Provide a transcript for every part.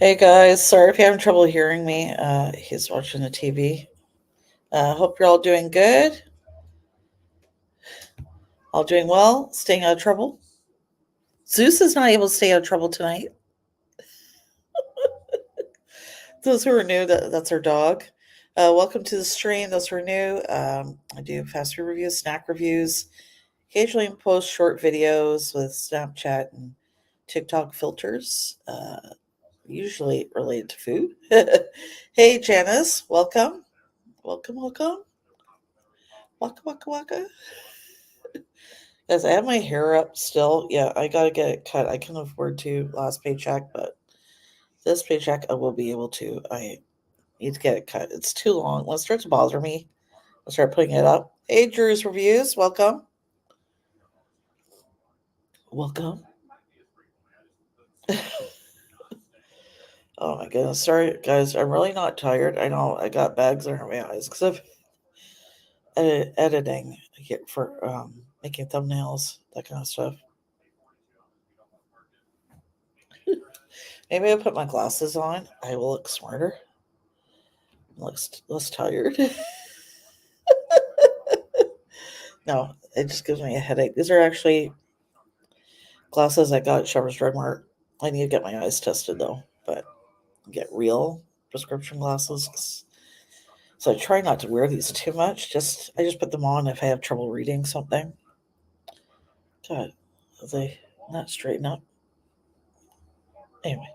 Hey guys, sorry if you're having trouble hearing me. He's watching the TV. Hope you're all doing good, all doing well, staying out of trouble. Zeus is not able to stay out of trouble tonight. Those who are new, that's our dog. Welcome to the stream. Those who are new, I do fast food reviews, snack reviews, occasionally post short videos with Snapchat and TikTok filters, usually related to food. Hey Janice, welcome. Welcome, welcome. Waka waka waka. Guys, I have my hair up still. Yeah, I gotta get it cut. I can afford to last paycheck, but this paycheck I will be able to. I need to get it cut. It's too long. When it starts to bother me, I'll start putting it up. Hey, Drew's Reviews, welcome. Welcome. Oh my goodness. Sorry, guys. I'm really not tired. I know I got bags under my eyes because I've editing here for making thumbnails, that kind of stuff. Maybe I'll put my glasses on. I will look smarter. Less tired. No, it just gives me a headache. These are actually glasses I got at Shoppers Drug Mart. I need to get my eyes tested though, but get real prescription glasses. So I try not to wear these too much. I just put them on if I have trouble reading something. God, are they not straighten up? Anyway.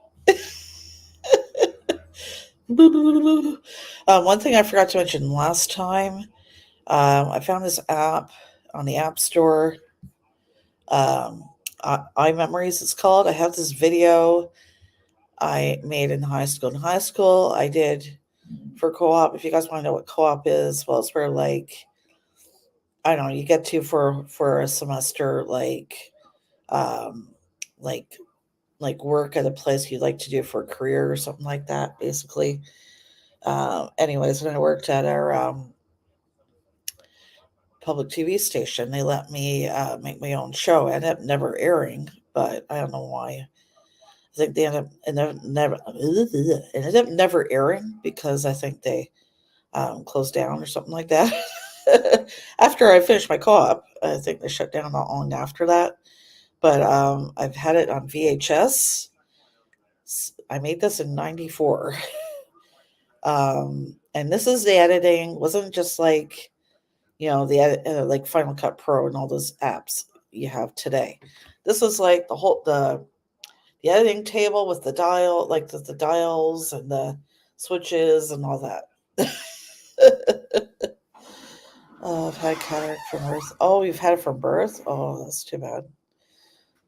One thing I forgot to mention last time, I found this app on the App Store. iMemories, it's called. I have this video I made in high school. In high school, I did for co-op. If you guys want to know what co-op is, well, it's where I don't know, you get to for a semester um like work at a place you'd like to do for a career or something like that, basically. Anyways, when I worked at our public TV station, they let me make my own show. I ended up never airing, but I don't know why. I think they ended up never airing because I think they closed down or something like that. After I finished my co-op, I think they shut down not long after that. But I've had it on VHS. I made this in '94, and this is the editing. Wasn't just like like Final Cut Pro and all those apps you have today. This was like the editing table with the dial, like the dials and the switches and all that. Oh, I've had cataract from birth. Oh, you've had it from birth? Oh, that's too bad.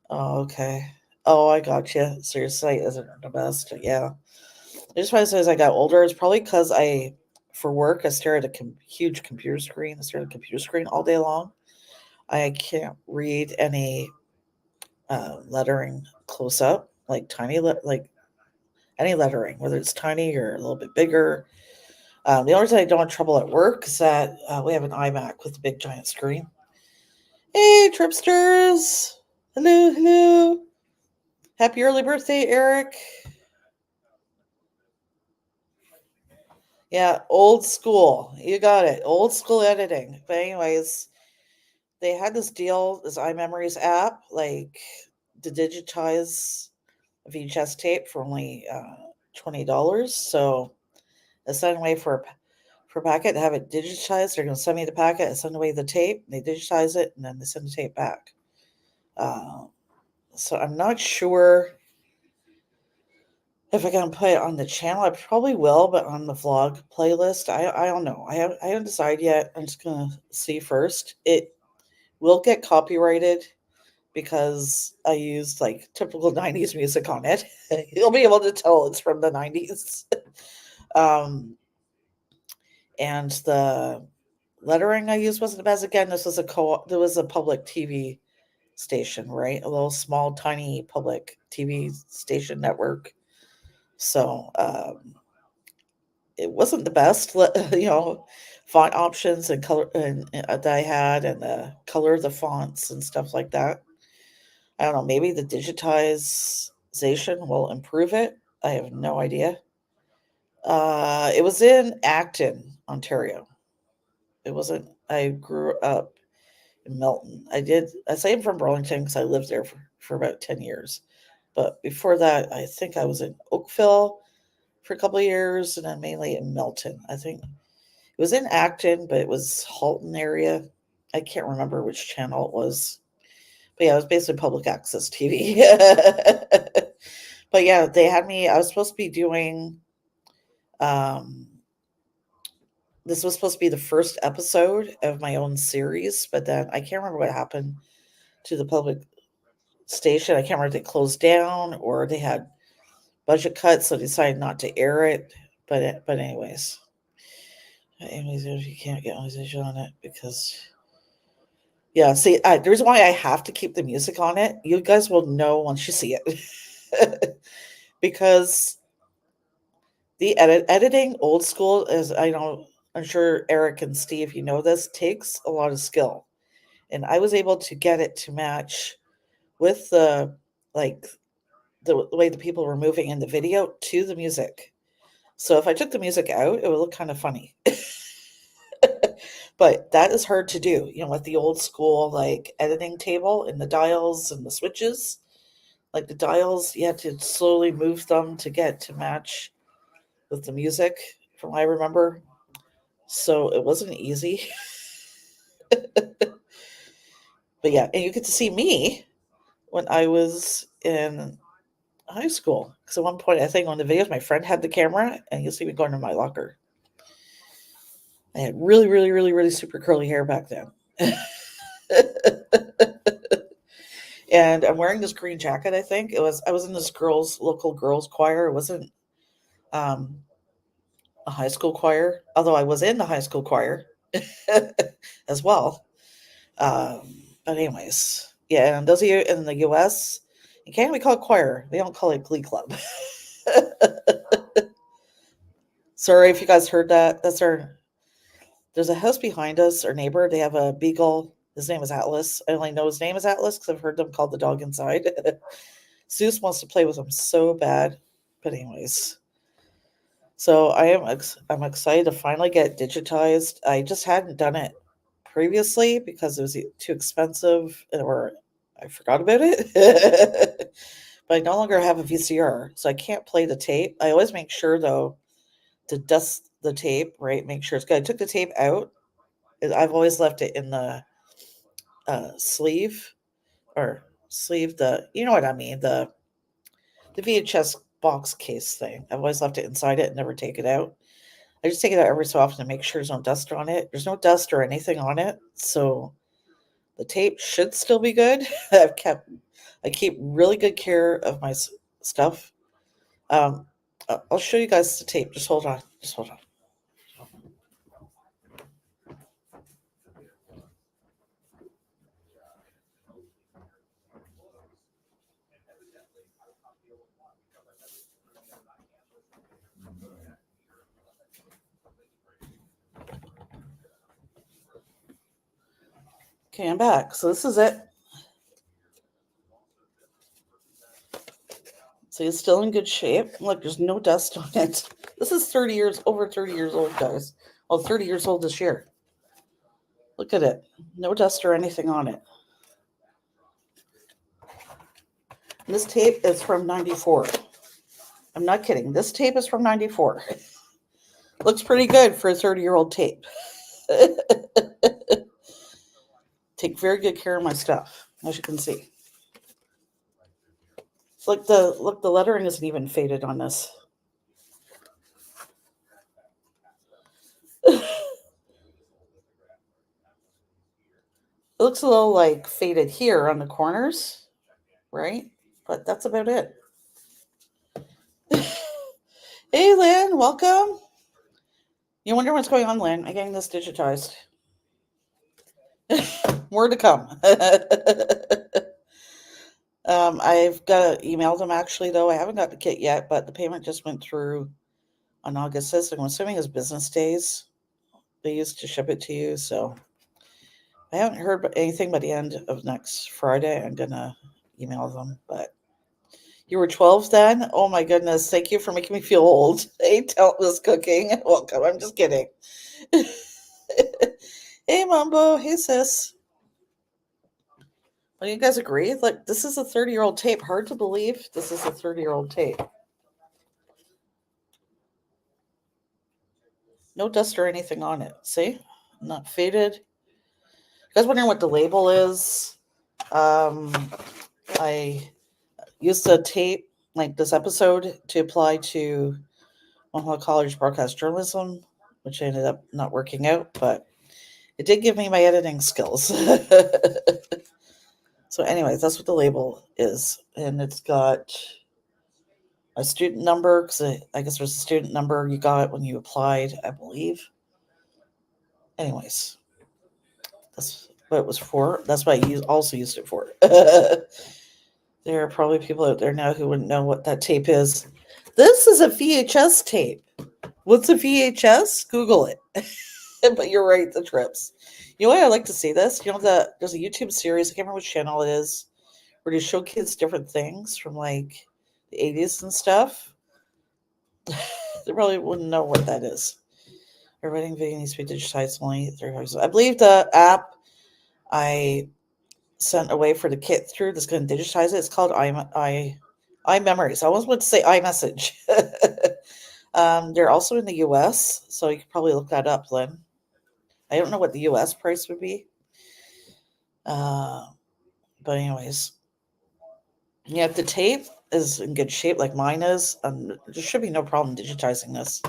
Oh, okay. Oh, I got you. So your sight isn't the best. Yeah. I just want to say as I got older, it's probably because for work, I stare at a huge computer screen. I stare at a computer screen all day long. I can't read any lettering close up, like like any lettering, whether it's tiny or a little bit bigger. The only time I don't have trouble at work is that we have an iMac with a big giant screen. Hey, Tripsters! Hello, hello. Happy early birthday, Eric. Yeah, old school. You got it. Old school editing. But anyways, they had this deal, this iMemories app, like to digitize a VHS tape for only $20. So I sent away for a packet to have it digitized. They're going to send me the packet. I send away the tape. They digitize it, and then they send the tape back. Uh, so I'm not sure if I can put it on the channel. I probably will, but on the vlog playlist, I don't know. I haven't decided yet. I'm just gonna see first. It will get copyrighted because I used like typical '90s music on it. You'll be able to tell it's from the '90s. um, and the lettering I used wasn't the best. Again, this was there was a public TV station, right? A little small, tiny public TV station network. So it wasn't the best, font options and color that I had, and the color of the fonts and stuff like that. I don't know. Maybe the digitization will improve it. I have no idea. It was in Acton, Ontario. It wasn't. I grew up in Milton. I say I'm from Burlington because I lived there for about 10 years. But before that, I think I was in Oakville for a couple of years and then mainly in Milton. I think it was in Acton, but it was Halton area. I can't remember which channel it was. But yeah, it was basically public access TV. But yeah, they had me, I was supposed to be doing, um, this was supposed to be the first episode of my own series, but then I can't remember what happened to the public station. I can't remember if they closed down or they had budget cuts, so they decided not to air it. But anyways, you can't get monetization on it because yeah. See, the reason why I have to keep the music on it, you guys will know once you see it, because the editing old school is I know I'm sure Eric and Steve, you know this takes a lot of skill, and I was able to get it to match with the like the way the people were moving in the video to the music. So if I took the music out, it would look kind of funny. But that is hard to do, like the old school like editing table and the dials and the switches. Like the dials, you had to slowly move them to get to match with the music, from what I remember. So it wasn't easy. But yeah, and you get to see me when I was in high school. Because at one point, I think on the videos, my friend had the camera, and you'll see me going to my locker. I had really, really, really, really super curly hair back then. And I'm wearing this green jacket. I was in this local girls choir. It wasn't um, a high school choir, although I was in the high school choir as well. But anyways, yeah. And those of you in the U.S., you can't even call it choir. They don't call it glee club. Sorry if you guys heard that. That's our. There's a house behind us. Our neighbor. They have a beagle. His name is Atlas. I only know his name is Atlas because I've heard them call the dog inside. Zeus wants to play with him so bad. But anyways, so I'm excited to finally get digitized. I just hadn't done it previously because it was too expensive or I forgot about it. But I no longer have a VCR, so I can't play the tape. I always make sure though to dust the tape, right? Make sure it's good. I took the tape out. I've always left it in the sleeve or sleeve the you know what I mean the VHS box case thing. I've always left it inside it and never take it out. I just take it out every so often to make sure there's no dust on it. There's no dust or anything on it, so the tape should still be good. I keep really good care of my stuff. Um, I'll show you guys the tape. Just hold on. Just hold on. Okay, I'm back. So this is it. So it's still in good shape. Look, there's no dust on it. This is over 30 years old, guys. Well, 30 years old this year. Look at it. No dust or anything on it. And this tape is from 94. I'm not kidding. This tape is from 94. Looks pretty good for a 30-year-old tape. Take very good care of my stuff, as you can see. The lettering isn't even faded on this. It looks a little like faded here on the corners, right? But that's about it. Hey, Lynn, welcome. You wonder what's going on, Lynn? I'm getting this digitized. More to come. I've got to email them actually, though. I haven't got the kit yet, but the payment just went through on August 6th. I'm assuming it's business days. They used to ship it to you, so I haven't heard anything by the end of next Friday. I'm gonna email them, but You were 12 then? Oh my goodness. Thank you for making me feel old. Hey, talentless cooking. Welcome. I'm just kidding. Hey, Mambo. Hey, sis. Well, you guys agree? Like, this is a 30-year-old tape. Hard to believe this is a 30-year-old tape. No dust or anything on it. See? Not faded. You guys wondering what the label is? I used a tape like this episode to apply to Mohawk College broadcast journalism, which ended up not working out, but it did give me my editing skills. So, anyways, that's what the label is, and it's got a student number because I guess there's a student number you got when you applied, I believe. Anyways, that's what it was for. That's what I also used it for. There are probably people out there now who wouldn't know what that tape is. This is a VHS tape. What's a VHS? Google it. But you're right, the trips. You know why I like to see this? You know that there's a YouTube series, I can't remember which channel it is, where they show kids different things from like the 80s and stuff. They probably wouldn't know what that is. Everything video needs to be digitized only. I believe the app I sent away for the kit through that's going to digitize it. It's called iMemories. I almost want to say iMessage. They're also in the US, so you could probably look that up, Lynn. I don't know what the US price would be. But anyways, yeah, if the tape is in good shape like mine is, there should be no problem digitizing this.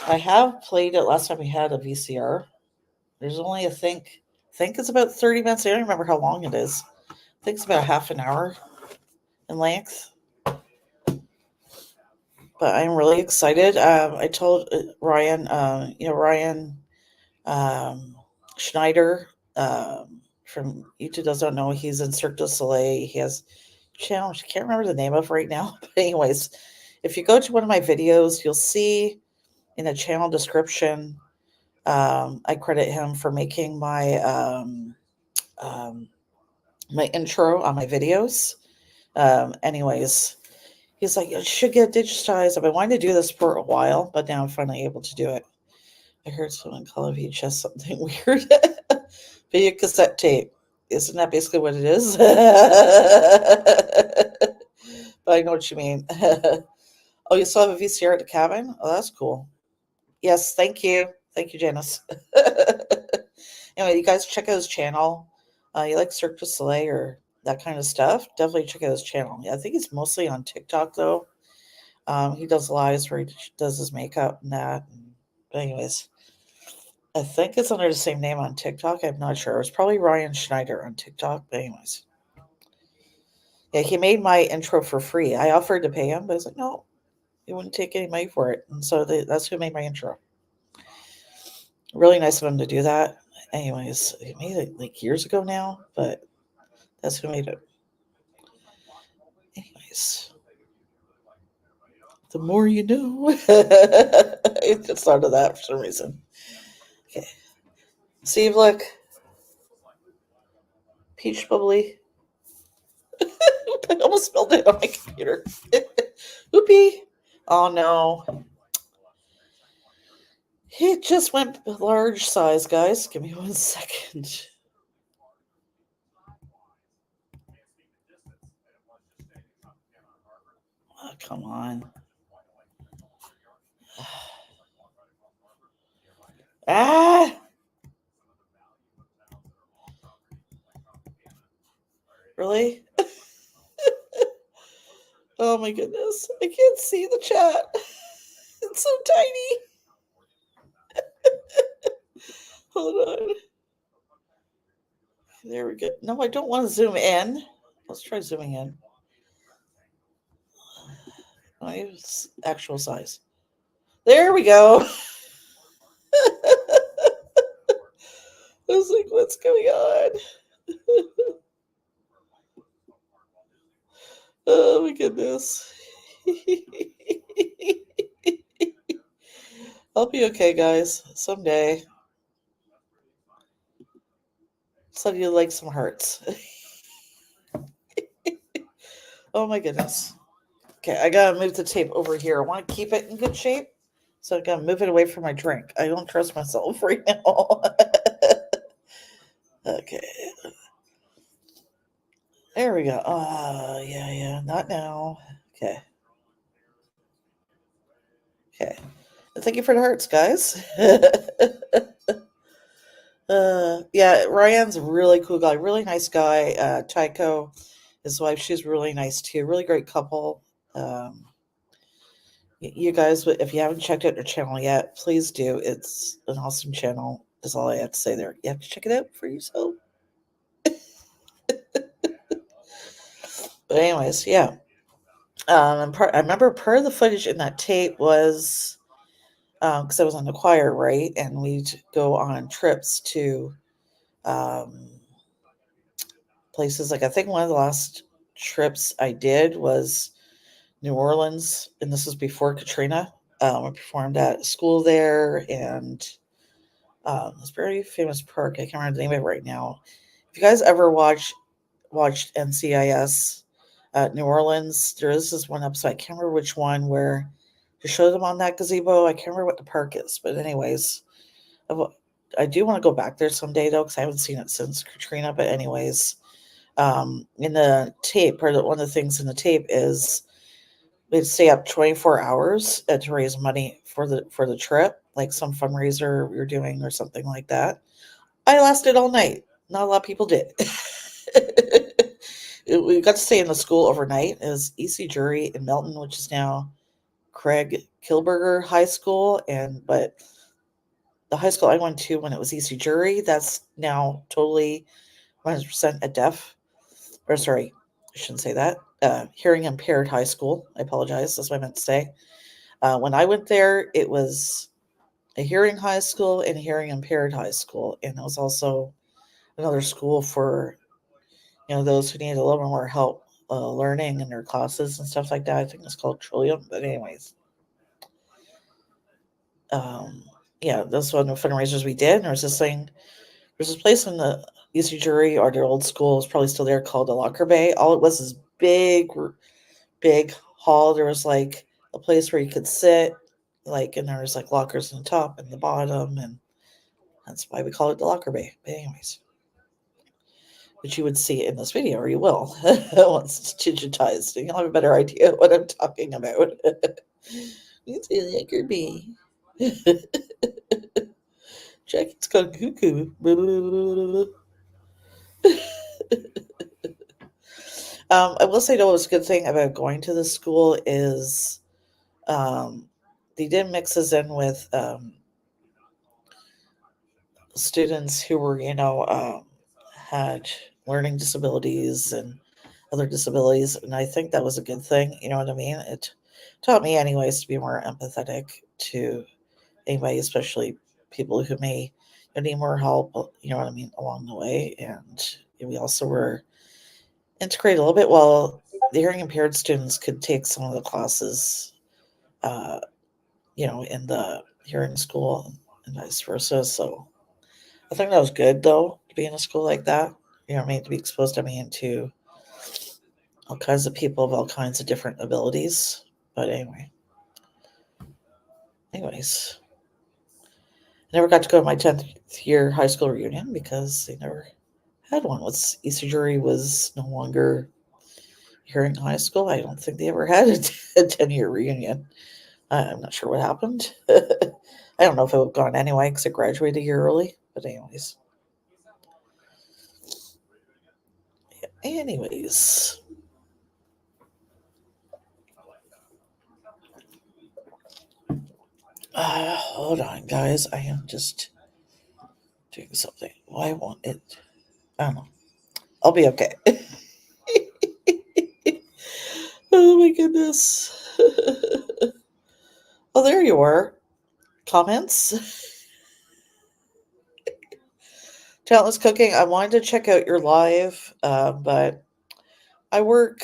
I have played it last time we had a VCR. There's only think it's about 30 minutes. I don't remember how long it is. I think it's about half an hour in length. But I'm really excited. I told Ryan, Ryan Schneider from YouTube doesn't know he's in Cirque du Soleil. He has a channel, I can't remember the name of right now. But anyways, if you go to one of my videos, you'll see in the channel description, I credit him for making my intro on my videos. Anyways, he's like, "You should get digitized." I've been wanting to do this for a while, but now I'm finally able to do it. I heard someone call a VHS something weird. Video cassette tape. Isn't that basically what it is? But I know what you mean. Oh, you still have a VCR at the cabin? Oh, that's cool. Yes, thank you. Thank you, Janice. Anyway, you guys check out his channel. You like Cirque du Soleil or that kind of stuff? Definitely check out his channel. Yeah, I think he's mostly on TikTok, though. He does lives where he does his makeup and that. But anyways, I think it's under the same name on TikTok. I'm not sure. It's probably Ryan Schneider on TikTok. But anyways, yeah, he made my intro for free. I offered to pay him, but I was like, no, he wouldn't take any money for it. And so that's who made my intro. Really nice of him to do that. Anyways, he made it like years ago now, but that's who made it. Anyways, the more you know. I just thought of that for some reason. Okay. Steve, look. Peach bubbly. I almost spilled it on my computer. Oopie. Oh no. It just went large size, guys. Give me 1 second. Oh, come on. Ah! Really? Oh my goodness. I can't see the chat. It's so tiny. Hold on. There we go. No, I don't want to zoom in. Let's try zooming in. My actual size. There we go. I was like, what's going on? Oh my goodness. I'll be okay, guys. Someday. Some of you like some hearts. Oh my goodness. Okay, I gotta move the tape over here. I want to keep it in good shape, so I gotta move it away from my drink. I don't trust myself right now. Okay, there we go. Yeah, not now. Okay, okay. Thank you for the hearts, guys. Yeah, Ryan's a really cool guy, really nice guy. Tycho, his wife, she's really nice too. Really great couple. Um, you guys, if you haven't checked out their channel yet, please do. It's an awesome channel. Is all I have to say there. You have to check it out for yourself. But anyways, yeah. I remember part of the footage in that tape was because I was on the choir, right, and we'd go on trips to um, places. Like I think one of the last trips I did was New Orleans, and this was before Katrina. I performed at a school there, and this very famous park. I can't remember the name of it right now. If you guys ever watched NCIS New Orleans, there is this one episode. I can't remember which one where they show them on that gazebo. I can't remember what the park is, but anyways, I I do want to go back there someday though, because I haven't seen it since Katrina. But anyways, in the tape, or one of the things in the tape is we'd stay up 24 hours to raise money for the trip, like some fundraiser we were doing or something like that. I lasted all night. Not a lot of people did. We got to stay in the school overnight. It was EC Jury in Melton, which is now Craig Kilberger High School, but the high school I went to when it was EC Jury, that's now totally 100% a deaf, or sorry, I shouldn't say that. Hearing impaired high school. I apologize. That's what I meant to say. When I went there, it was a hearing high school and a hearing impaired high school, and it was also another school for those who need a little bit more help learning in their classes and stuff like that. I think it's called Trillium. But anyways, um, yeah, that's one of the fundraisers we did. And there was this thing. There's this place in the UC Jury or their old school is probably still there called the Locker Bay. All it was is big hall. There was like a place where you could sit, like, and there was like lockers on the top and the bottom, and that's why we call it the Locker Bay. But anyways, which you would see in this video, or you will once it's digitized, and you'll have a better idea what I'm talking about. It's a Locker Bay. Jackie's gone cuckoo. I will say, though, what's a good thing about going to the school is um, they did mix us in with students who were, had learning disabilities and other disabilities. And I think that was a good thing. You know what I mean? It taught me, anyways, to be more empathetic to anybody, especially people who may need more help, you know what I mean, along the way. And we also were integrated a little bit. Well, the hearing impaired students could take some of the classes, uh, in the hearing school and vice versa. So I think that was good, though, to be in a school like that. You know what I mean? To be exposed, to all kinds of people of all kinds of different abilities. But anyways, I never got to go to my 10th year high school reunion because they never had one. Once Easter Jury was no longer here in high school, I don't think they ever had a 10-year reunion. I'm not sure what happened. I don't know if it would have gone anyway because I graduated a year early. But anyways. Anyways. Hold on, guys. I am just doing something. Why won't it? I don't know. I'll be okay. Oh my goodness. Oh, there you are. Comments? Talentless Cooking. I wanted to check out your live, but I work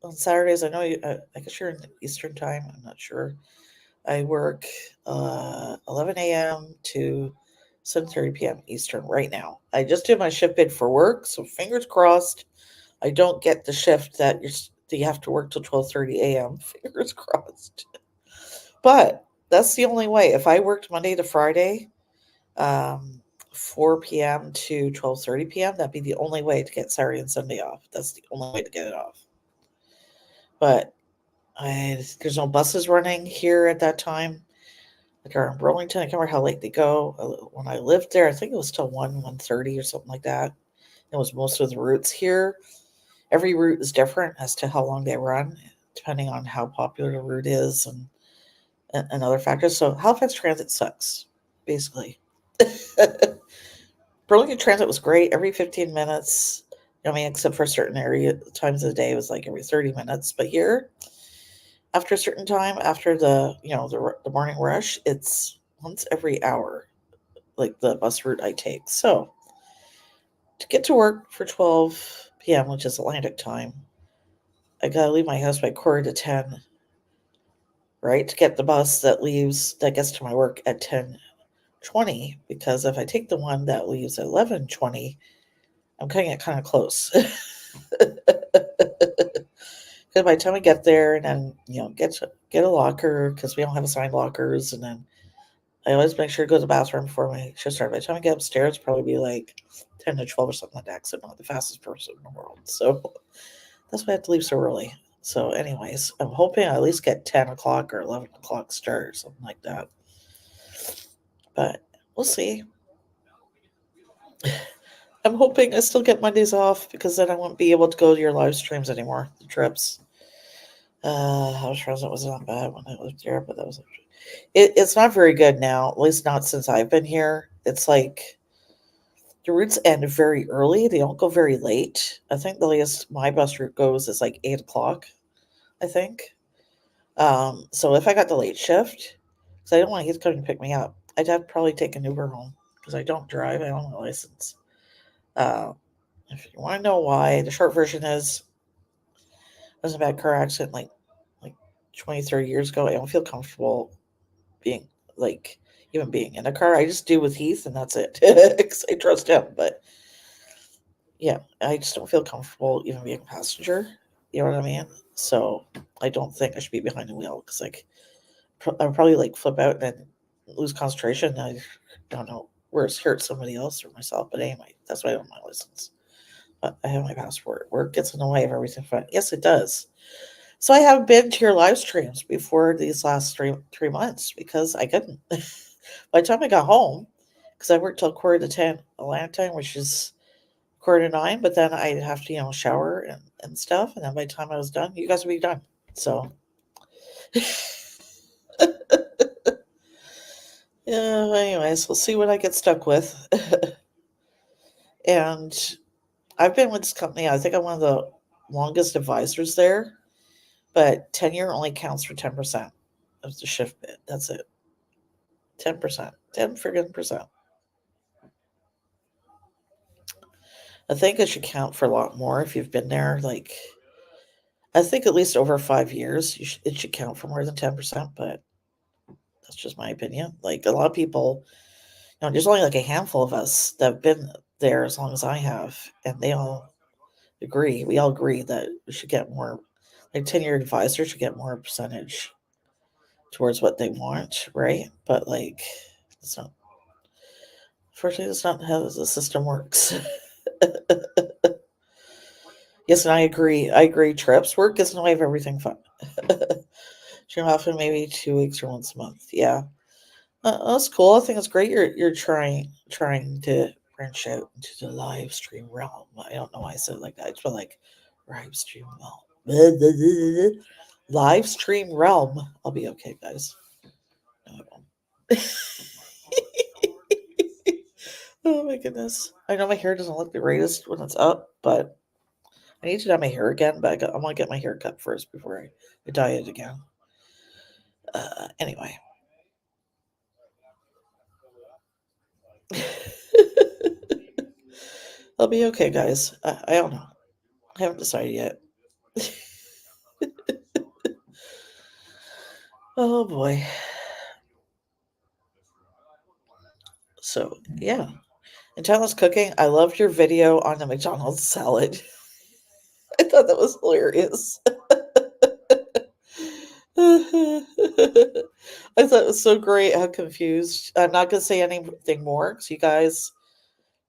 on Saturdays. I know you. I guess you're in Eastern time. I'm not sure. I work 11 a.m. to 7:30 p.m. Eastern right now. I just did my shift bid for work, so fingers crossed. I don't get the shift that you have to work till 12:30 a.m. Fingers crossed. But that's the only way. If I worked Monday to Friday, um, 4 p.m. to 12:30 p.m., that'd be the only way to get Saturday and Sunday off. That's the only way to get it off. But there's no buses running here at that time. Like around Burlington, I can't remember how late they go. When I lived there, I think it was till 1:30 or something like that. It was most of the routes here. Every route is different as to how long they run, depending on how popular the route is and other factors. So Halifax Transit sucks, basically. Burlington Transit was great every 15 minutes. I mean, except for certain area times of the day, it was like every 30 minutes. But here, after a certain time, after the morning rush, it's once every hour, like the bus route I take. So to get to work for 12 p.m., which is Atlantic time, I gotta leave my house by 9:45, right, to get the bus that gets to my work at 10:20. Because if I take the one that leaves at 11:20, I'm cutting it kind of close. Because by the time I get there and then get a locker, because we don't have assigned lockers, and then I always make sure to go to the bathroom before my shift starts. By the time I get upstairs, probably be like 10 to 12 or something like that, because I'm not the fastest person in the world. So that's why I have to leave so early. So, anyways, I'm hoping I at least get 10 o'clock or 11 o'clock start or something like that. But we'll see. I'm hoping I still get Mondays off, because then I won't be able to go to your live streams anymore, the trips. House Present was not bad when I lived there, but it's not very good now, at least not since I've been here. It's like the routes end very early, they don't go very late. I think the latest my bus route goes is like 8 o'clock, I think. So if I got the late shift, because I don't want to get coming to pick me up, I'd have to probably take an Uber home, because I don't drive, I don't have a license. Uh, if you want to know why, the short version is I was in a bad car accident like 20, 30 years ago. I don't feel comfortable being like even being in a car. I just do with Heath, and that's it, because I trust him. But yeah, I just don't feel comfortable even being a passenger. You know what I mean? So I don't think I should be behind the wheel, because like I'll probably like flip out and then lose concentration. I don't know where it's hurt somebody else or myself. But anyway, that's why I don't have my license. But I have my passport. Work gets in the way of everything fun. Yes, it does. So I haven't been to your live streams before these last three months, because I couldn't. By the time I got home, because I worked till 9:45 Atlanta time, which is 9:45, but then I'd have to, shower and stuff. And then by the time I was done, you guys would be done. So, yeah, anyways, we'll see what I get stuck with. And I've been with this company, I think I'm one of the longest advisors there, but tenure only counts for 10% of the shift bit. That's it. 10%. 10 friggin' percent. I think it should count for a lot more if you've been there. Like, I think at least over 5 years, it should count for more than 10%, but that's just my opinion. Like, a lot of people, there's only like a handful of us that have been there as long as I have, and they all agree. We all agree that we should get more, like, tenure advisors should get more percentage towards what they want, right? But, like, it's not, unfortunately, that's not how the system works. Yes, and I agree. I agree. Trips work gets in the way of everything fun. Should happen maybe 2 weeks or once a month. Yeah, that's cool. I think it's great. You're trying to branch out into the live stream realm. I don't know why I said it like that. It's like live stream realm. Live stream realm. I'll be okay, guys. No, I won't. Oh my goodness. I know my hair doesn't look the greatest when it's up, but I need to dye my hair again. But I want to get my hair cut first before I dye it again. Anyway. I'll be okay, guys. I don't know. I haven't decided yet. Oh boy. So, yeah. And Tyler's cooking. I loved your video on the McDonald's salad. I thought that was hilarious. I thought it was so great how confused. I'm not going to say anything more because you guys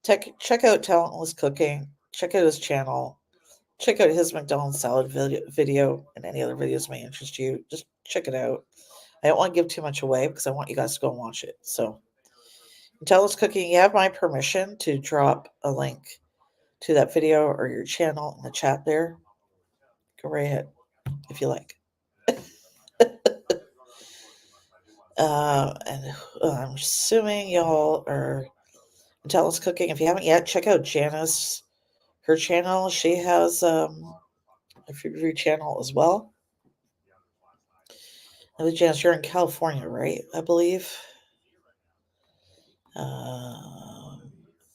check out Talentless Cooking. Check out his channel. Check out his McDonald's salad video and any other videos may interest you. Just check it out. I don't want to give too much away because I want you guys to go and watch it. So, Talentless Cooking, you have my permission to drop a link to that video or your channel in the chat there. Go right ahead if you like. And I'm assuming y'all are Talentless Cooking. If you haven't yet, check out Janice. Her channel. She has a food channel as well. I believe, Janice, you're in California, right? I believe.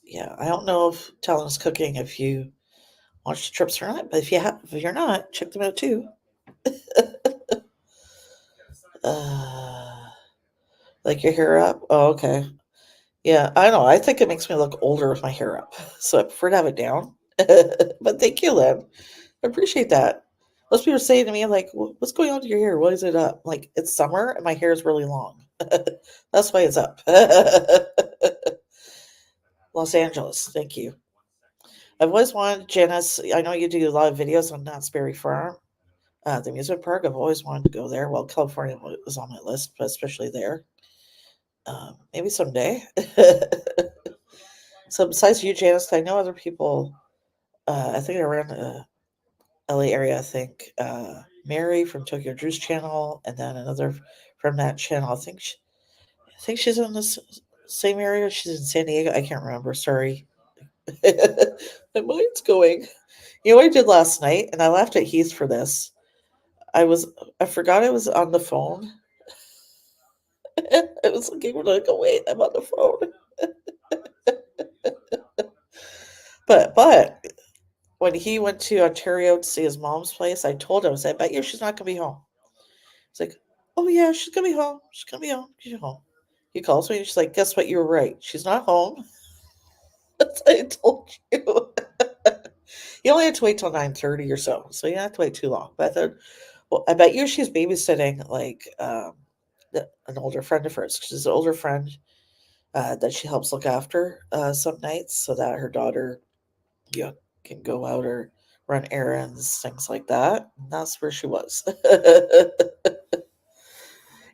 Yeah, I don't know if Talentless Cooking if you watch the trips or not, but if you're not, check them out too. Like your hair up? Oh, okay. Yeah, I know. I think it makes me look older with my hair up, so I prefer to have it down. But thank you, Lynn. I appreciate that. Most people are saying to me, like, what's going on to your hair? Why is it up? Like, it's summer and my hair is really long. That's why it's up. Los Angeles, thank you. I've always wanted, Janice, I know you do a lot of videos on Knott's Berry Farm, the amusement park. I've always wanted to go there. Well, California was on my list, but especially there. Maybe someday. So besides you, Janice, I know other people, I think around the LA area, I think Mary from Tokyo Drew's channel, and then another from that channel. I think she's in this same area. She's in San Diego. I can't remember. Sorry. My mind's going. You know what I did last night, and I laughed at Heath for this. I forgot I was on the phone. I was looking like, oh wait, I'm on the phone. But when he went to Ontario to see his mom's place, I told him, I said, I bet you she's not gonna be home. He's like, oh yeah, she's gonna be home. She's gonna be home. She's home. He calls me and she's like, guess what? You were right. She's not home. That's what I told you. You only have to wait till 9:30 or so you don't have to wait too long. But I thought, well, I bet you she's babysitting like an older friend of hers. She's an older friend that she helps look after some nights, so that her daughter, you know, can go out or run errands, things like that. And that's where she was.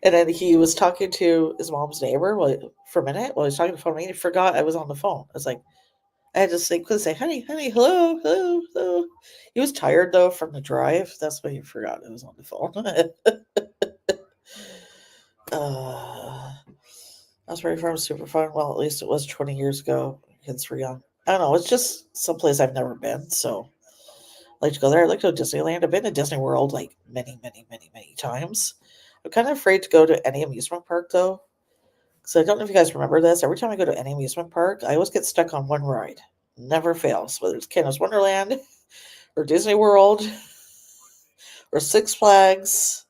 And then he was talking to his mom's neighbor for a minute while he was talking to the phone. He forgot I was on the phone. I was like, I had to say, honey, honey, hello, hello, hello. He was tired though from the drive. That's why he forgot I was on the phone. That's very fun, super fun. Well, at least it was 20 years ago. Kids were young. I don't know. It's just someplace I've never been, so I like to go there. I like to go to Disneyland. I've been to Disney World like many, many, many, many times. I'm kind of afraid to go to any amusement park though. So I don't know if you guys remember this. Every time I go to any amusement park, I always get stuck on one ride. Never fails, whether it's Canada's Wonderland or Disney World or Six Flags,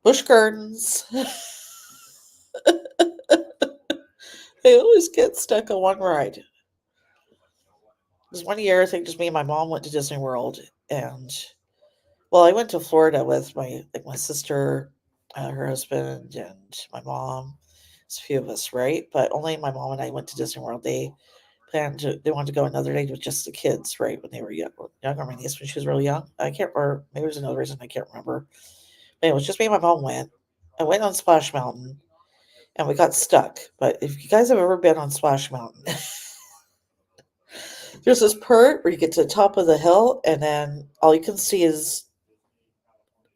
Busch Gardens. I always get stuck on one ride. There's one year, I think just me and my mom went to Disney World, and well, I went to Florida with my sister, her husband, and my mom. It's a few of us, right? But only my mom and I went to Disney World. They wanted to go another day with just the kids, right? When they were younger. My niece when she was really young. I can't remember. Maybe there's another reason I can't remember. But it was just me and my mom went. I went on Splash Mountain and we got stuck. But if you guys have ever been on Splash Mountain, there's this part where you get to the top of the hill and then all you can see is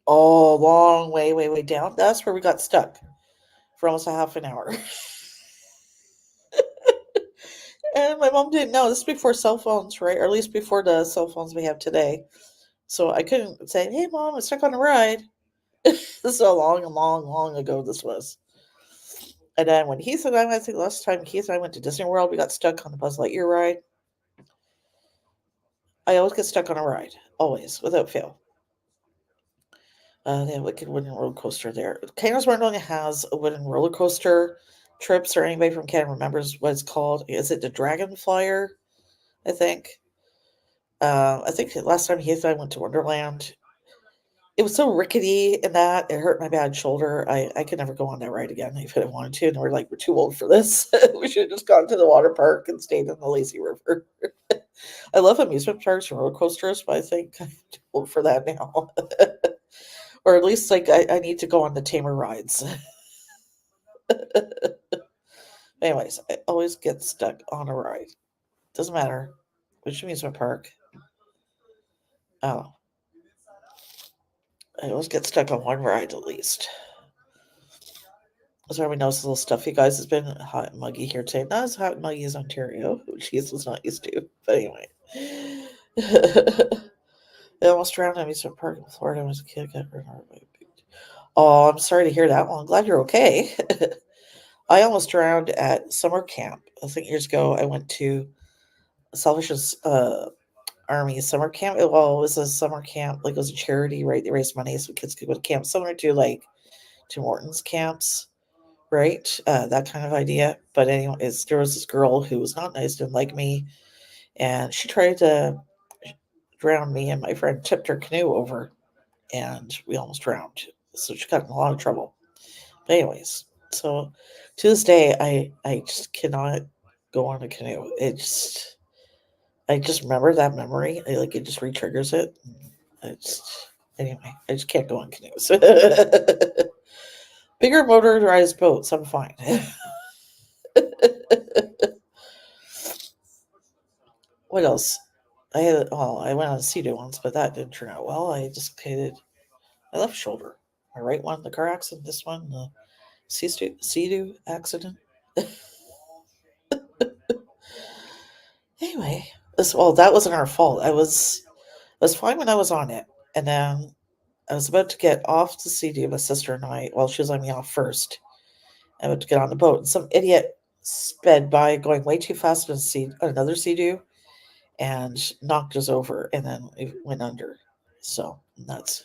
all long way, way, way down. That's where we got stuck for almost a half an hour. And my mom didn't know. This is before cell phones, right? Or at least before the cell phones we have today. So I couldn't say, hey, mom, I'm stuck on a ride. This is how long, long, long ago this was. And then when Heath and I think last time Heath and I went to Disney World, we got stuck on the Buzz Lightyear ride. I always get stuck on a ride, always, without fail. They have a wicked wooden roller coaster there. Canada's Wonderland has a wooden roller coaster trips, or anybody from Canada remembers what it's called. Is it the Dragon Flyer? I think. I think last time Heath and I went to Wonderland, It was so rickety in that it hurt my bad shoulder. I could never go on that ride again if I wanted to. And we're too old for this. We should have just gone to the water park and stayed in the lazy river. I love amusement parks and roller coasters, but I think I'm too old for that now. Or at least like I need to go on the tamer rides. Anyways, I always get stuck on a ride. Doesn't matter which amusement park. Oh, I always get stuck on one ride at least. So everybody knows the little stuff. You guys, it's been hot and muggy here today. Not as hot and muggy as Ontario, which he was not used to. But anyway. I almost drowned at amusement park in Florida when I was a kid. Got run over by a big. Oh, I'm sorry to hear that. Well, I'm glad you're okay. I almost drowned at summer camp. I think years ago I went to Salvation's Army summer camp. Well, it was a summer camp, like it was a charity, right? They raised money so kids could go to camp, similar to like Tim Hortons camps, right? That kind of idea. But anyways, there was this girl who was not nice, didn't like me, and she tried to drown me, and my friend tipped her canoe over, and we almost drowned. So she got in a lot of trouble. But anyways, so to this day, I just cannot go on a canoe. I just remember that memory. Like it just re-triggers it. I just anyway, I just can't go on canoes. Bigger motorized boats, I'm fine. What else? I went on a Sea-Doo once, but that didn't turn out well. I dislocated my left shoulder. My right one, the car accident. This one, the Sea-Doo accident. Anyway, that wasn't our fault. I was fine when I was on it, and then I was about to get off the Sea-Doo. My sister and I, well, she was letting me off first. I went to get on the boat, and some idiot sped by, going way too fast on another Sea-Doo, and knocked us over, and then we went under. So that's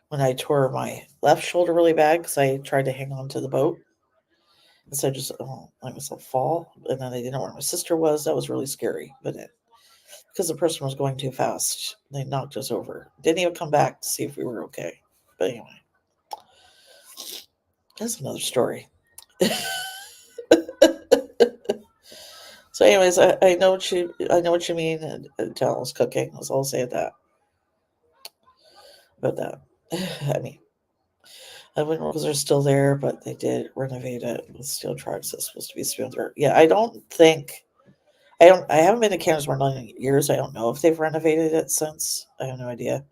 when I tore my left shoulder really bad because I tried to hang on to the boat. And so I just let myself fall. And then I didn't know where my sister was. That was really scary. But because the person was going too fast, they knocked us over. Didn't even come back to see if we were okay. But anyway, that's another story. So, anyways, I know what you mean. And Talon's cooking. I'll say that about that. I mean, I wouldn't because they're still there, but they did renovate it with steel tracks. It's supposed to be smoother. Yeah, I don't think I don't. I haven't been to Canada's Wonderland in years. I don't know if they've renovated it since. I have no idea.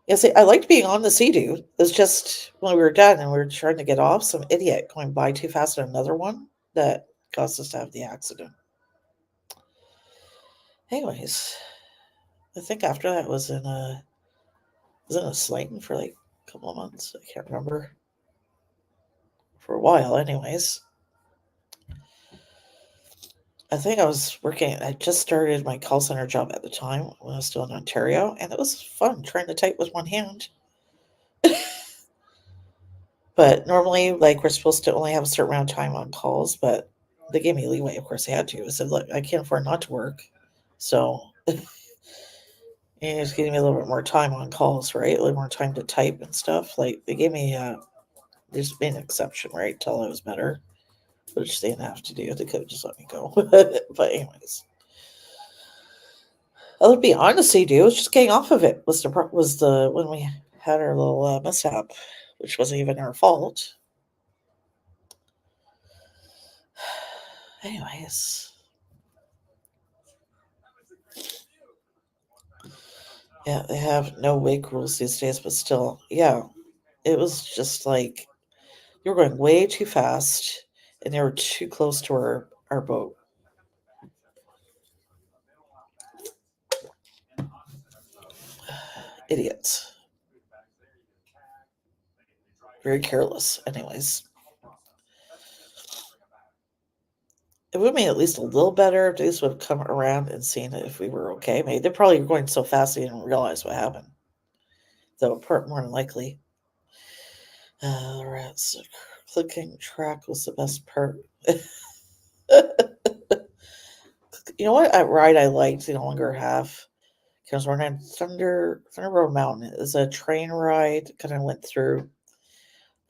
Yeah, see, I liked being on the Sea-Doo. It's just when we were done and we were trying to get off, some idiot going by too fast on another one that caused us to have the accident. Anyways, I think after that was in a sling for like a couple of months. I can't remember. For a while, anyways. I think I was working. I just started my call center job at the time when I was still in Ontario, and it was fun trying to type with one hand. But normally, like, we're supposed to only have a certain amount of time on calls, but they gave me leeway. Of course, they had to. I said, look, I can't afford not to work. So it's giving me a little bit more time on calls, right? A little more time to type and stuff. Like, they gave me, there's been an exception, right? Till I was better, which they didn't have to do. They could have just let me go. But, anyways. I'll be honest, dude. It was just getting off of it was the when we had our little mishap, which wasn't even our fault. Anyways, yeah, they have no wake rules these days, but still, yeah, it was just like you were going way too fast, and they were too close to our boat. Idiots, very careless. Anyways, it would have made it at least a little better if they just would have come around and seen if we were okay. Maybe they're probably going so fast they didn't realize what happened. Though more than likely. Rats. Clicking track was the best part. You know what ride I liked? They no longer have. Cameron's Wonderland Thunder Road Mountain is a train ride. Kind of went through.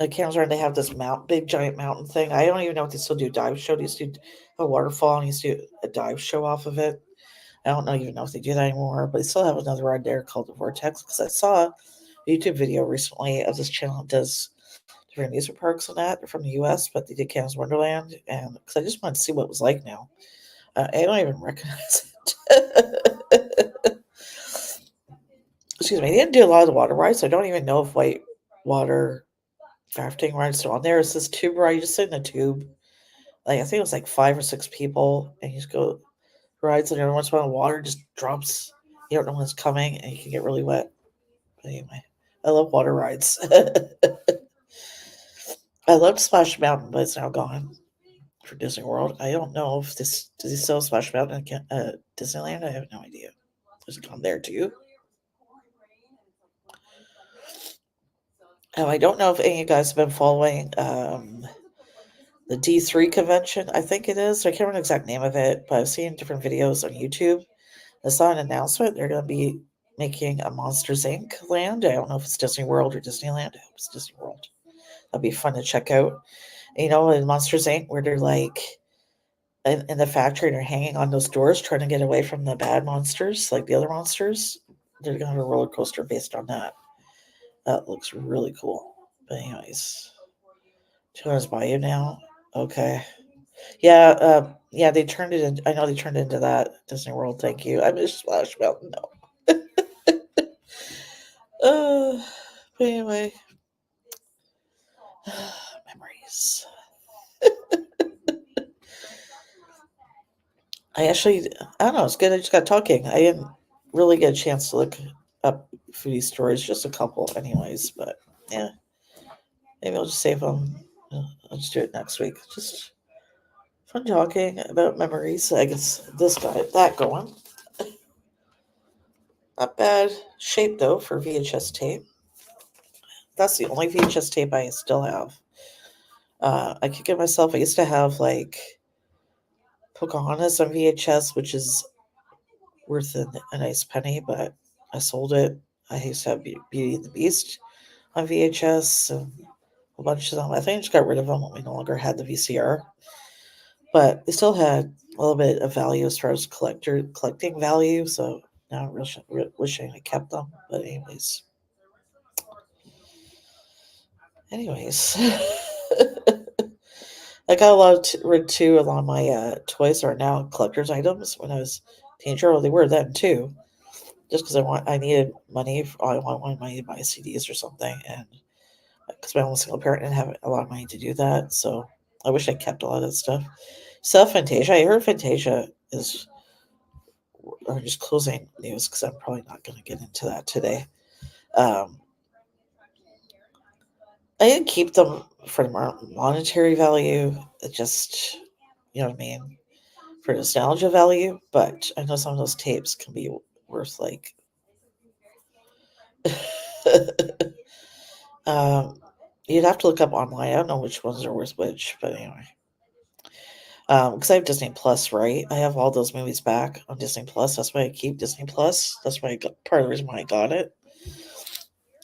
The Cameron's Wonderland, they have this big giant mountain thing. I don't even know if they still do dive show. They used to do a waterfall and used to do a dive show off of it. I don't even know if they do that anymore, but they still have another ride there called the Vortex. Because I saw a YouTube video recently of this channel that does different amusement parks and that. They're from the U.S., but they did Cameron's Wonderland, and because I just wanted to see what it was like now. I don't even recognize it. Excuse me. They didn't do a lot of the water rides, so I don't even know if white water rafting rides still on there. It's this tube ride. You just sit in a tube. Like I think it was like 5 or 6 people, and you just go rides, and every once in a while, water just drops. You don't know when it's coming, and you can get really wet. But anyway, I love water rides. I loved Splash Mountain, but it's now gone for Disney World. I don't know if does he still Splash Mountain at Disneyland? I have no idea. Is it gone there too? I don't know if any of you guys have been following the D3 convention. I think it is. I can't remember the exact name of it, but I've seen different videos on YouTube. I saw an announcement. They're going to be making a Monsters Inc. land. I don't know if it's Disney World or Disneyland. I hope it's Disney World. That'd be fun to check out. You know, in Monsters Inc., where they're like in the factory and they're hanging on those doors trying to get away from the bad monsters, like the other monsters. They're going to have a roller coaster based on that. That looks really cool. But anyways, $2 by you now. Okay. Yeah, yeah, they turned it in. I know they turned it into that Disney World. Thank you. I miss Splash Mountain now. But anyway, memories. I don't know. It's good. I just got talking. I didn't really get a chance to look up foodie stories. Just a couple, anyways. But yeah, maybe I'll just save them. I'll just do it next week. Just fun talking about memories. I guess this got that going. Not bad shape though for VHS tape. That's the only VHS tape I still have. I could get myself. I used to have like Pocahontas on VHS, which is worth a nice penny, but I sold it. I used to have Beauty and the Beast on VHS and a bunch of them. I think I just got rid of them when we no longer had the VCR. But they still had a little bit of value as far as collecting value. So now I'm wishing I kept them. But anyways. I got a lot rid too. A lot of my toys are now collector's items. When I was a teenager, well, they were then too. Just because I needed money. I wanted money to buy CDs or something, and because my own single parent didn't have a lot of money to do that, so I wish I kept a lot of that stuff. Fantasia. I heard Fantasia is just closing news because I'm probably not going to get into that today. I didn't keep them for monetary value. It just, you know what I mean, for nostalgia value. But I know some of those tapes can be worth like. You'd have to look up online. I don't know which ones are worth which, but anyway. Because I have Disney Plus, right? I have all those movies back on Disney Plus. That's why I keep Disney Plus. That's why part of the reason why I got it.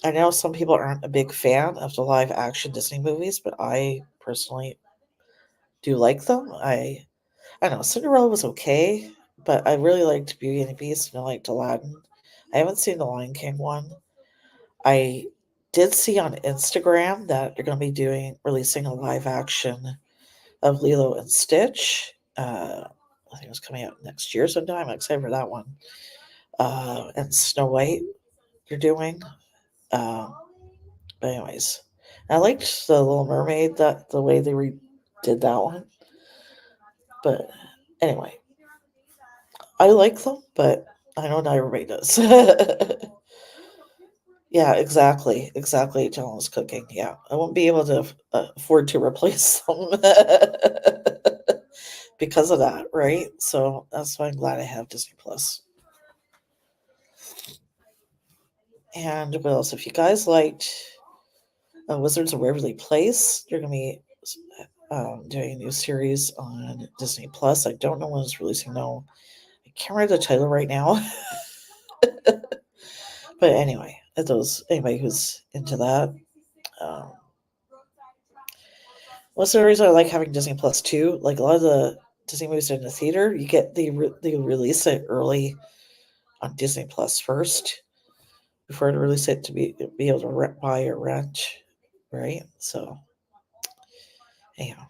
I know some people aren't a big fan of the live action Disney movies, but I personally do like them. I don't know. Cinderella was okay, but I really liked Beauty and the Beast and I liked Aladdin. I haven't seen the Lion King one. I did see on Instagram that they're going to be releasing a live action of Lilo and Stitch. I think it's coming out next year sometime. I'm excited for that one. And Snow White, you're doing. Um, but anyways, I liked the Little Mermaid. That the way they did that one. But anyway, I like them, but I know not everybody does. Yeah, exactly. Dylan's cooking. Yeah, I won't be able to afford to replace them because of that, right? So that's why I'm glad I have Disney Plus. And what else? If you guys liked Wizards of Waverly Place, they're going to be doing a new series on Disney Plus. I don't know when it's releasing. No, I can't remember the title right now. But anyway, anybody who's into that, um, what's the reason I like having Disney Plus too? Like a lot of the Disney movies in the theater, they release it early on Disney Plus first before to release it to be able to buy or rent, right? So anyhow,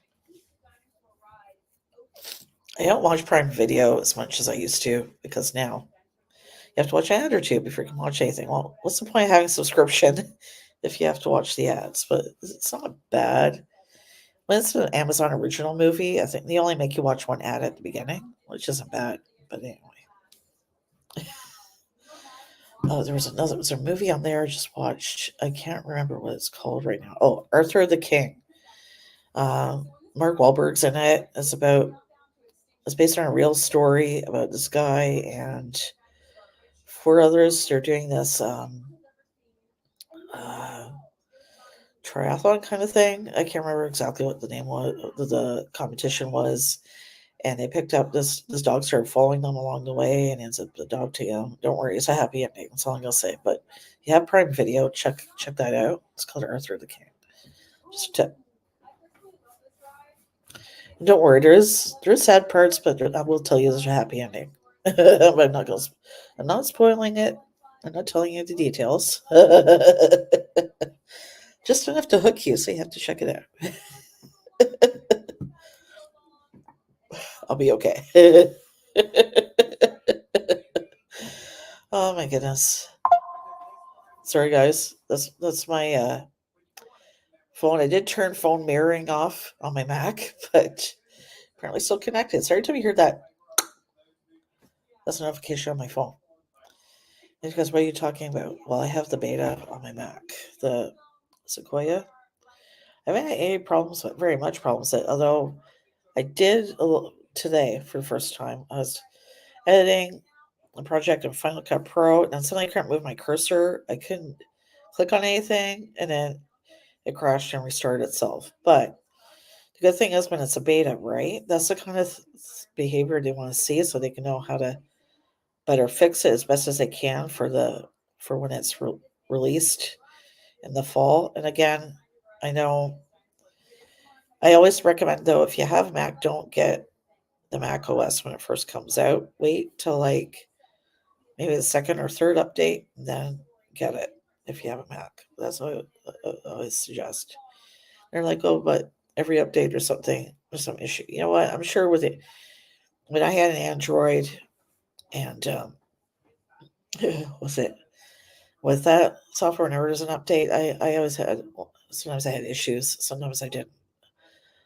I don't watch Prime Video as much as I used to because now you have to watch an ad or two before you can watch anything. Well, what's the point of having a subscription if you have to watch the ads? But it's not bad. When it's an Amazon original movie, I think they only make you watch one ad at the beginning, which isn't bad. But anyway. Oh, there was a movie on there I just watched. I can't remember what it's called right now. Oh, Arthur the King. Mark Wahlberg's in it. It's based on a real story about this guy and four others. They're doing this uh, triathlon kind of thing. I can't remember exactly what the name was, the competition was. And they picked up this dog started following them along the way and ends up the dog to him. Don't worry, it's a happy ending. That's all I'm gonna say. But if you have Prime Video, check that out. It's called Arthur the King. Just a tip. And don't worry, there's sad parts, but I will tell you there's a happy ending. But I'm not spoiling it. I'm not telling you the details. Just enough to hook you, so you have to check it out. I'll be okay. Oh my goodness. Sorry guys. That's my phone. I did turn phone mirroring off on my Mac, but apparently still connected. So every time you hear that, that's a notification on my phone. And because what are you talking about? Well, I have the beta on my Mac, the Sequoia. I haven't had any problems, very much problems. Although I did today for the first time. I was editing a project in Final Cut Pro, and suddenly I couldn't move my cursor. I couldn't click on anything, and then it crashed and restarted itself. But the good thing is when it's a beta, right? That's the kind of behavior they want to see, so they can know how to better fix it as best as they can for when it's released in the fall. And again, I know I always recommend though if you have Mac, don't get the Mac OS when it first comes out. Wait till like maybe the second or third update, and then get it if you have a Mac. That's what I always suggest. They're like, oh, but every update or something, there's some issue. You know what? I'm sure with it, when I had an Android and was it with that software, whenever there's an update, I always had, sometimes I had issues, sometimes I didn't.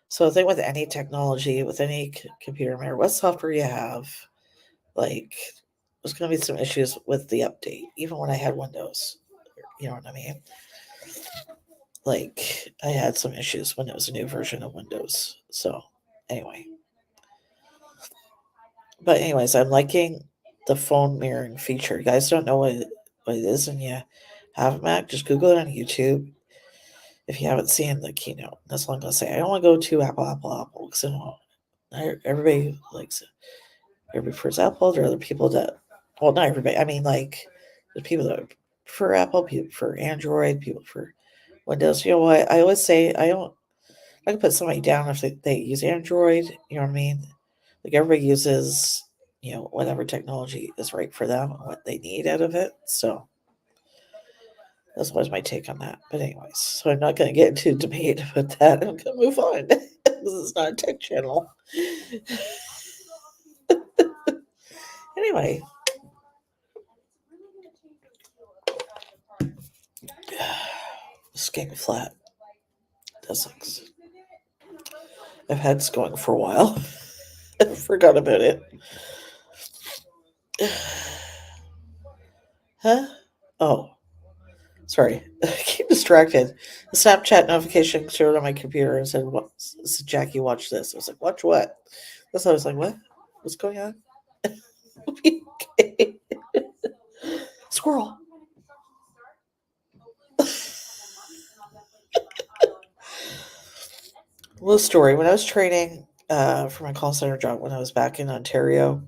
So the thing with any technology, with any computer, no matter what software you have, like there's going to be some issues with the update, even when I had Windows. You know what I mean? Like I had some issues when it was a new version of Windows. So anyway, but anyways, I'm liking the phone mirroring feature. You guys don't know what it is, and you have a Mac, just Google it on YouTube. If you haven't seen the keynote, that's all I'm gonna say. I don't want to go to Apple, because everybody likes it. Everybody prefers Apple. There are other people that, well, not everybody. I mean, like there's people that prefer Apple, people prefer Android, people for Windows. You know what? I always say I can put somebody down if they use Android. You know what I mean? Like everybody uses, whatever technology is right for them and what they need out of it. So that's was my take on that. But anyways, so I'm not going to get into a debate about that. I'm going to move on. This is not a tech channel. Anyway. This getting flat. That sucks. I've had this going for a while. I forgot about it. Huh? Oh. Sorry. I get distracted. The Snapchat notification showed on my computer and said, "What? Said, Jackie, watch this." I was like, "Watch what?" That's why I was like, "What? What's going on?" Okay. Squirrel. Little story. When I was training for my call center job when I was back in Ontario,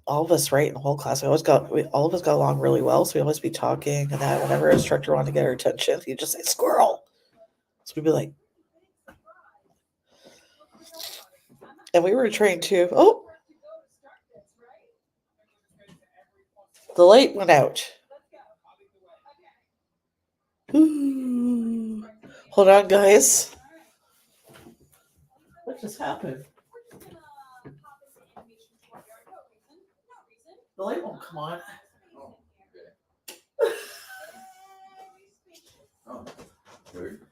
all of us, right, in the whole class, all of us got along really well. So we always be talking and that. Whenever our instructor wanted to get our attention, he'd just say "squirrel." So we'd be like, and we were trained to. Oh, the light went out. Ooh. Hold on, guys. What just happened? The light won't come on. Oh, weird.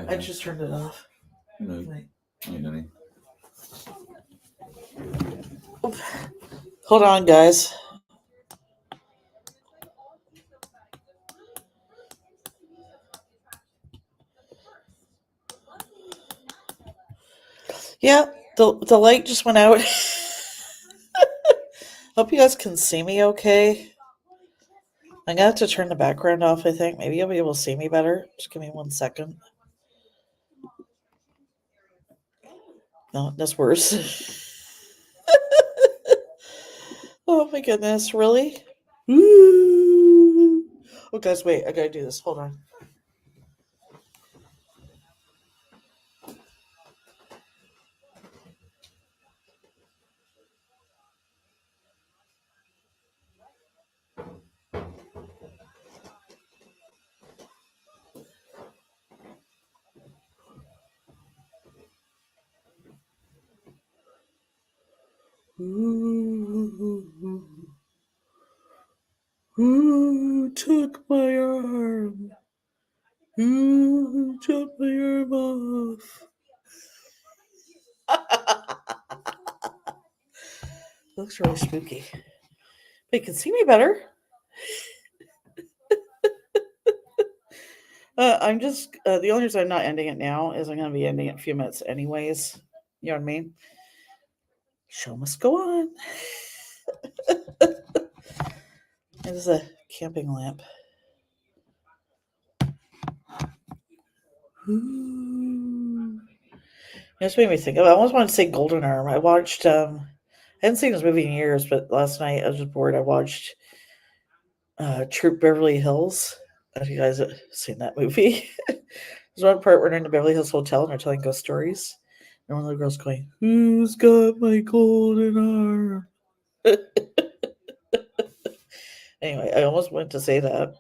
I just turned it off. No. Hold on, guys. Yeah, the light just went out. Hope you guys can see me okay. I'm gonna have to turn the background off, I think. Maybe you'll be able to see me better. Just give me 1 second. No, that's worse. Oh my goodness, really? Ooh. Oh guys, wait, I gotta do this. Hold on. Who took my arm? Who took my arm off? Looks really spooky. But you can see me better. I'm just the only reason I'm not ending it now is I'm going to be ending it in a few minutes anyways. You know what I mean? Show must go on. It is a camping lamp. This made me think of. I almost wanted to say Golden Arm. I watched. I hadn't seen this movie in years, but last night I was just bored. I watched Troop Beverly Hills. Have you guys seen that movie? There's one part where they're in the Beverly Hills Hotel and they're telling ghost stories. And one of the girls going, "Who's got my golden arm?" Anyway, I almost went to say that.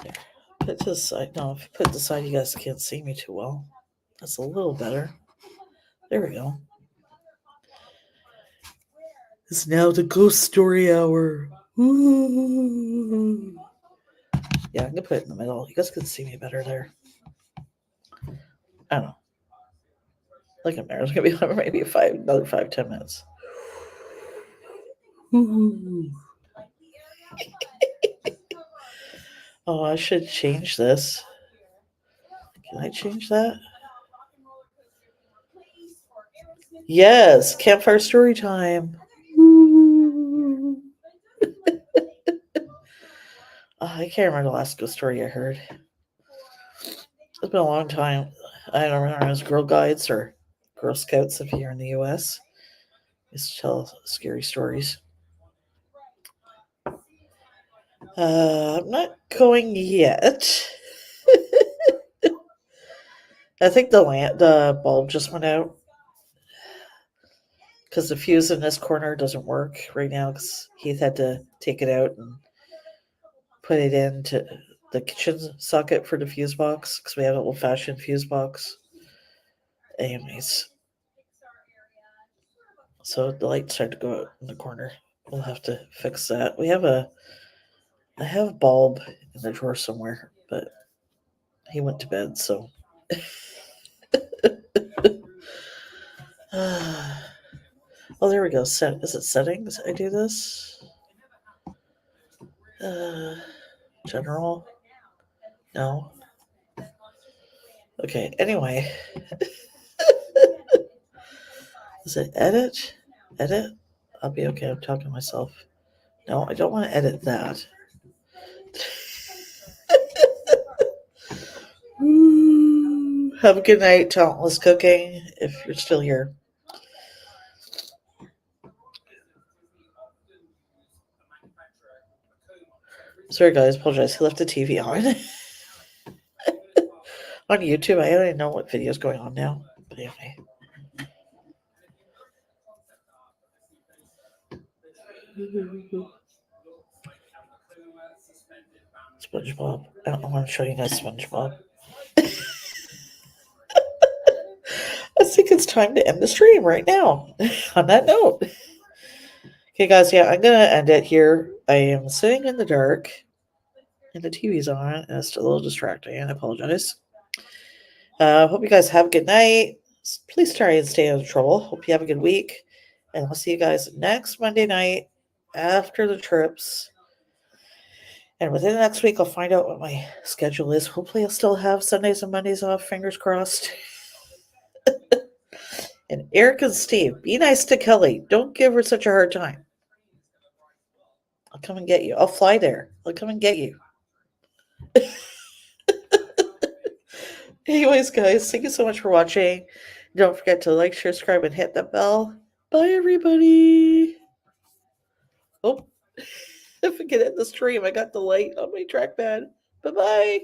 There. Put to the side. No, if you put it to the side, you guys can't see me too well. That's a little better. There we go. It's now the ghost story hour. Ooh. Yeah, I'm gonna put it in the middle. You guys can see me better there. I don't know. Look at there. It's gonna be maybe another 5-10 minutes. Ooh. Oh, I should change this. Can I change that? Yes, campfire story time. I can't remember the last ghost story I heard. It's been a long time. I don't remember. It was Girl Guides or Girl Scouts if you're in the U.S. Used to tell scary stories. I'm not going yet. I think the bulb just went out because the fuse in this corner doesn't work right now because Heath had to take it out and put it into the kitchen socket for the fuse box because we have an old-fashioned fuse box. Anyways, so the light started to go out in the corner. We'll have to fix that. I have a bulb in the drawer somewhere, but he went to bed, so. Oh, there we go. Is it settings? I do this. General. No. Okay. Anyway, is it edit? Edit. I'll be okay. I'm talking to myself. No, I don't want to edit that. Have a good night, Talentless Cooking, if you're still here. Sorry, guys. Apologize. He left the TV on. On YouTube, I don't even know what video is going on now. But anyway. SpongeBob. I don't know why I'm showing you guys SpongeBob. I think it's time to end the stream right now. On that note. Okay, guys, yeah, I'm going to end it here. I am sitting in the dark, and the TV's on, and it's a little distracting, and I apologize. Hope you guys have a good night. Please try and stay out of trouble. Hope you have a good week. And I'll see you guys next Monday night after the trips. And within the next week, I'll find out what my schedule is. Hopefully, I'll still have Sundays and Mondays off. Fingers crossed. And Eric and Steve, be nice to Kelly. Don't give her such a hard time. I'll come and get you. I'll fly there. I'll come and get you. Anyways, guys, thank you so much for watching. Don't forget to like, share, subscribe, and hit that bell. Bye, everybody. Oh, if I get in the stream, I got the light on my trackpad. Bye-bye.